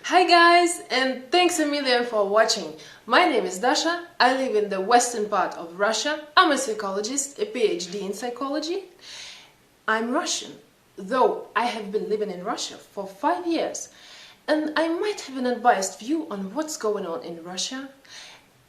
Hi guys, and thanks a million for watching. My name is Dasha, I live in the western part of Russia. I'm a psychologist, a PhD in psychology. I'm Russian, though I have been living in Russia for 5 years, and I might have an unbiased view on what's going on in Russia.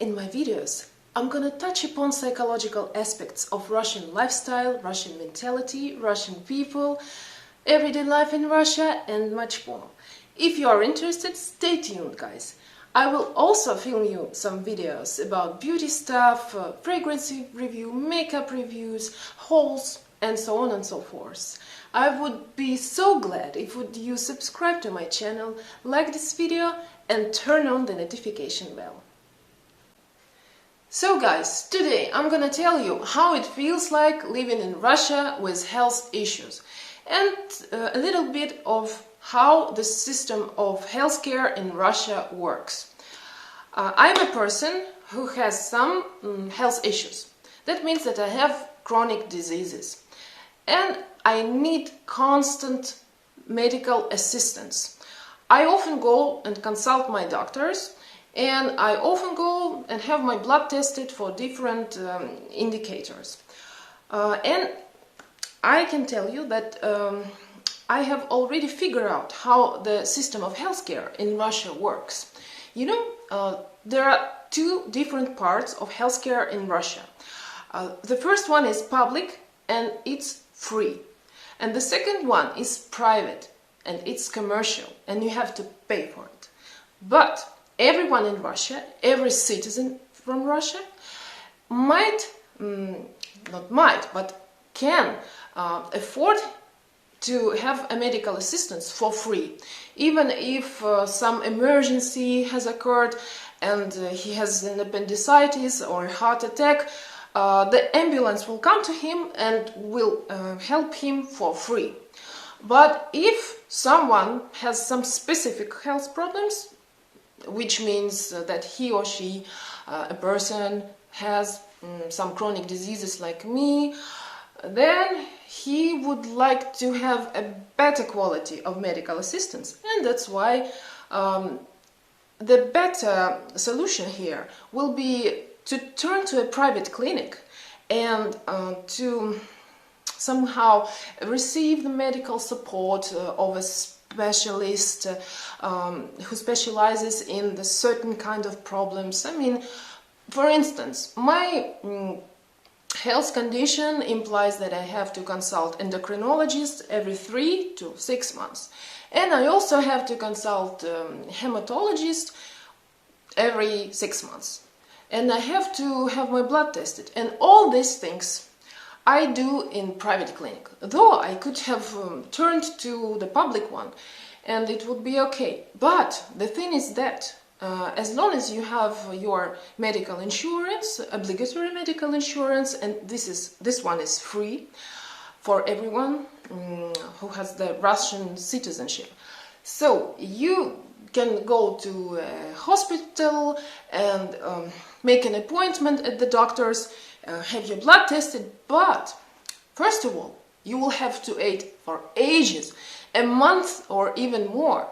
In my videos, I'm gonna touch upon psychological aspects of Russian lifestyle, Russian mentality, Russian people, everyday life in Russia, and much more. If you are interested, stay tuned, guys. I will also film you some videos about beauty stuff, fragrance review, makeup reviews, hauls, and so on and so forth. I would be so glad if you subscribe to my channel, like this video, and turn on the notification bell. So guys, today I'm gonna tell you how it feels like living in Russia with health issues, and a little bit of how the system of healthcare in Russia works. I'm a person who has some health issues. That means that I have chronic diseases and I need constant medical assistance. I often go and consult my doctors, and I often go and have my blood tested for different indicators. And I can tell you that I have already figured out how the system of healthcare in Russia works. You know, there are two different parts of healthcare in Russia. The first one is public and it's free. And the second one is private and it's commercial and you have to pay for it. But everyone in Russia, every citizen from Russia but can afford to have a medical assistance for free. Even if some emergency has occurred and he has an appendicitis or a heart attack, the ambulance will come to him and will help him for free. But if someone has some specific health problems, which means that he or she, a person, has some chronic diseases like me, then he would like to have a better quality of medical assistance. And that's why the better solution here will be to turn to a private clinic and to somehow receive the medical support of a specialist who specializes in the certain kind of problems. I mean, for instance, my health condition implies that I have to consult endocrinologist every 3 to 6 months. And I also have to consult hematologist every 6 months. And I have to have my blood tested. And all these things I do in private clinic. Though I could have turned to the public one and it would be okay. But the thing is that as long as you have your medical insurance, obligatory medical insurance, and this one is free for everyone who has the Russian citizenship. So you can go to a hospital and make an appointment at the doctor's, have your blood tested, but first of all, you will have to wait for ages, a month or even more.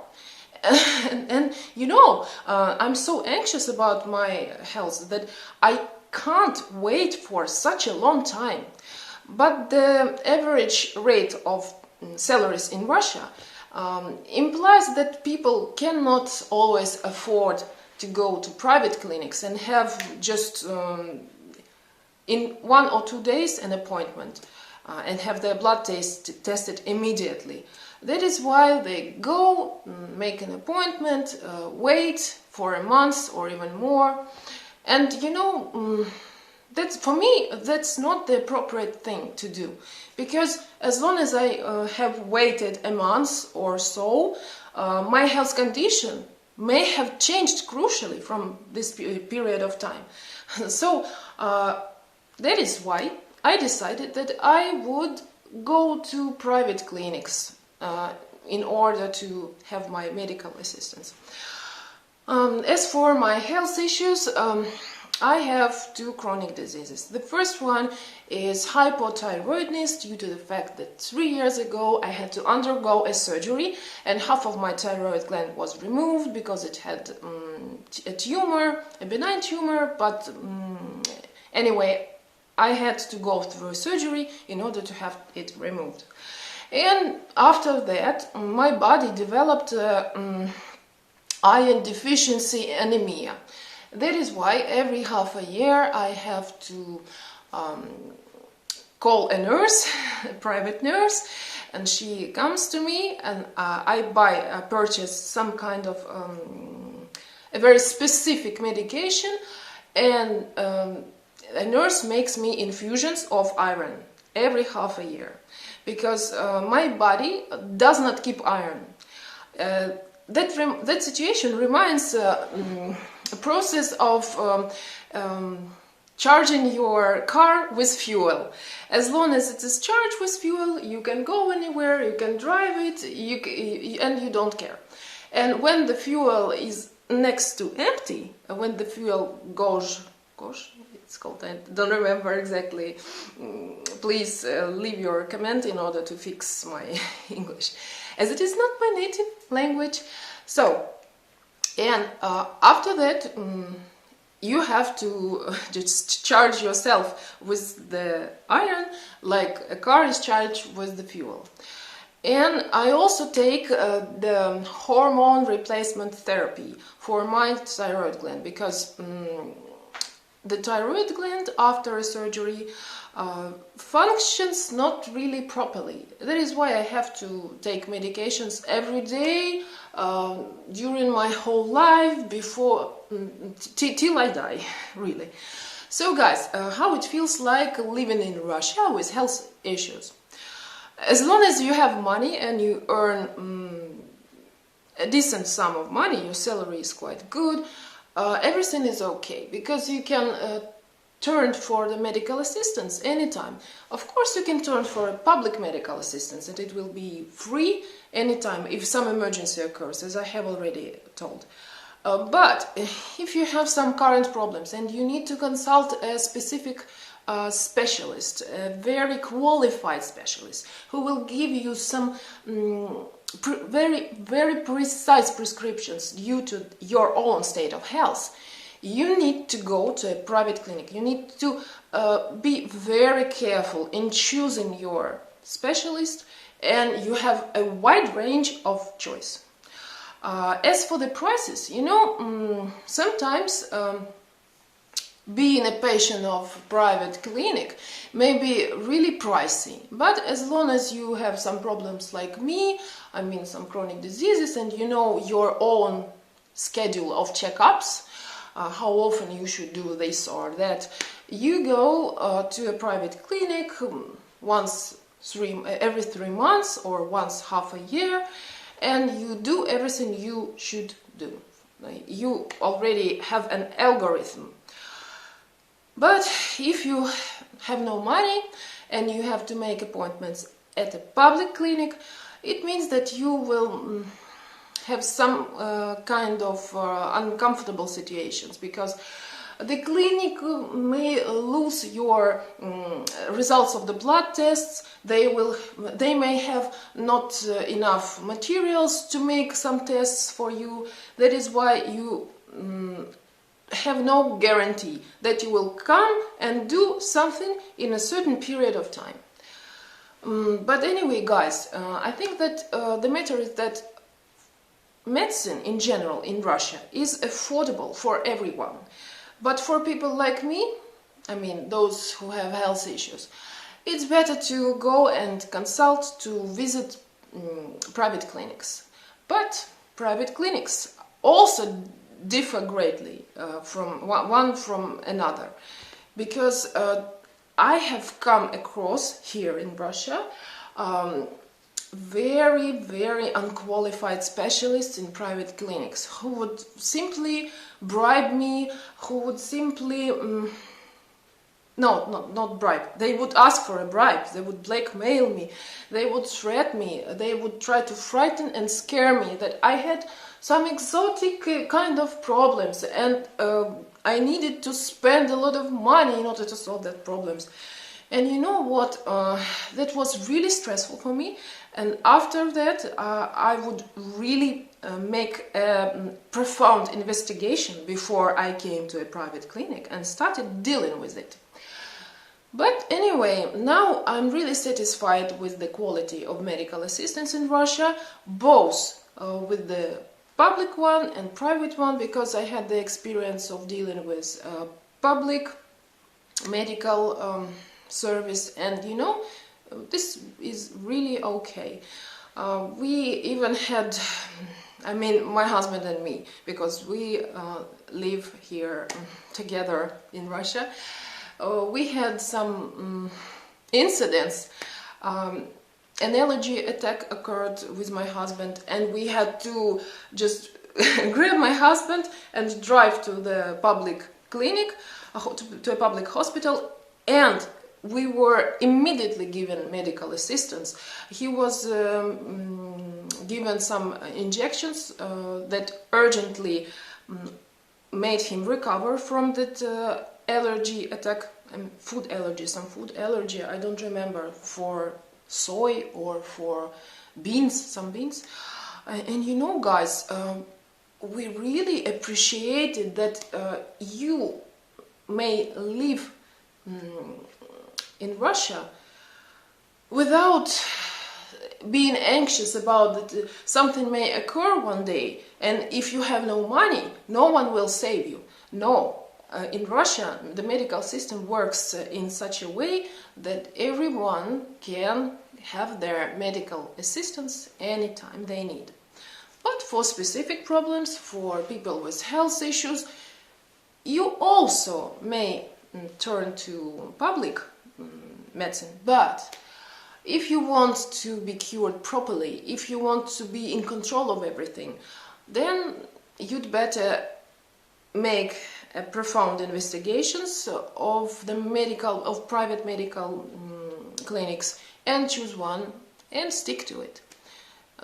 And you know, I'm so anxious about my health that I can't wait for such a long time. But the average rate of salaries in Russia implies that people cannot always afford to go to private clinics and have just in 1 or 2 days an appointment and have their blood tested immediately. That is why they go, make an appointment, wait for a month or even more. And you know, for me, that's not the appropriate thing to do. Because as long as I have waited a month or so, my health condition may have changed crucially from this period of time. So that is why I decided that I would go to private clinics in order to have my medical assistance. As for my health issues, I have two chronic diseases. The first one is hypo-thyroidness, due to the fact that 3 years ago I had to undergo a surgery and half of my thyroid gland was removed because it had a tumor, a benign tumor, but anyway, I had to go through surgery in order to have it removed. And after that, my body developed iron-deficiency anemia. That is why every half a year I have to call a nurse, a private nurse, and she comes to me and I purchase some kind of a very specific medication, and a nurse makes me infusions of iron every half a year, because my body does not keep iron. That situation reminds a process of charging your car with fuel. As long as it is charged with fuel, you can go anywhere, you can drive it, and you don't care. And when the fuel is next to empty, when the fuel goes, it's called, I don't remember exactly, please leave your comment in order to fix my English, as it is not my native language. So, and after that, you have to just charge yourself with the iron like a car is charged with the fuel. And I also take the hormone replacement therapy for my thyroid gland, because the thyroid gland after a surgery functions not really properly. That is why I have to take medications every day during my whole life, before till I die, really. So guys, how it feels like living in Russia with health issues. As long as you have money and you earn a decent sum of money, your salary is quite good, everything is okay, because you can turn for the medical assistance anytime. Of course, you can turn for a public medical assistance, and it will be free anytime if some emergency occurs, as I have already told. But if you have some current problems and you need to consult a specific specialist, a very qualified specialist, who will give you some very precise prescriptions due to your own state of health, you need to go to a private clinic. You need to be very careful in choosing your specialist, and you have a wide range of choice. As for the prices, you know, sometimes being a patient of private clinic may be really pricey, but as long as you have some problems like me, I mean some chronic diseases, and you know your own schedule of checkups, how often you should do this or that, you go to a private clinic every 3 months or once half a year, and you do everything you should do. You already have an algorithm. But if you have no money and you have to make appointments at a public clinic, it means that you will have some kind of uncomfortable situations, because the clinic may lose your results of the blood tests. They may have not enough materials to make some tests for you. That is why you have no guarantee that you will come and do something in a certain period of time. But anyway, guys, I think that the matter is that medicine in general in Russia is affordable for everyone. But for people like me, I mean those who have health issues, it's better to go and consult, to visit private clinics. But private clinics also differ greatly from one from another, because I have come across here in Russia very unqualified specialists in private clinics who would simply bribe me, who would simply not bribe, they would ask for a bribe, they would blackmail me, they would threaten me, they would try to frighten and scare me that I had some exotic kind of problems, and I needed to spend a lot of money in order to solve that problems. And you know what, that was really stressful for me, and after that I would really make a profound investigation before I came to a private clinic and started dealing with it. But anyway, now I'm really satisfied with the quality of medical assistance in Russia, both with the public one and private one, because I had the experience of dealing with public medical service, and you know, this is really okay. We even had, I mean, my husband and me, because we live here together in Russia, we had some incidents. An allergy attack occurred with my husband, and we had to just grab my husband and drive to the public clinic, to a public hospital, and we were immediately given medical assistance. He was given some injections that urgently made him recover from that allergy attack, food allergy, some food allergy, I don't remember, for soy or for beans, some beans. And you know, guys, we really appreciated that you may live in Russia without being anxious about that something may occur one day, and if you have no money, no one will save you. No, in Russia the medical system works in such a way that everyone can have their medical assistance anytime they need. But for specific problems, for people with health issues, you also may turn to public medicine. But if you want to be cured properly, if you want to be in control of everything, then you'd better make a profound investigations of the private medical clinics and choose one and stick to it.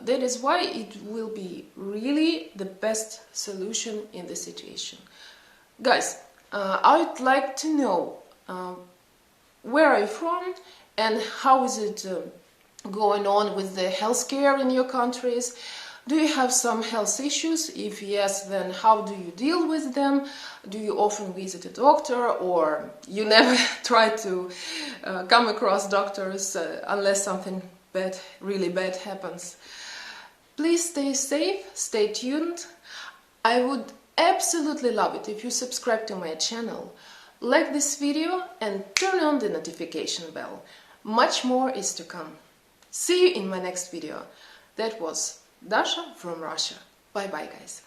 That is why it will be really the best solution in the situation. Guys, I'd like to know where are you from and how is it going on with the healthcare in your countries? Do you have some health issues? If yes, then how do you deal with them? Do you often visit a doctor, or you never try to come across doctors unless something bad, really bad happens? Please stay safe, stay tuned. I would absolutely love it if you subscribe to my channel, like this video and turn on the notification bell. Much more is to come. See you in my next video. That was Dasha from Russia. Bye bye, guys.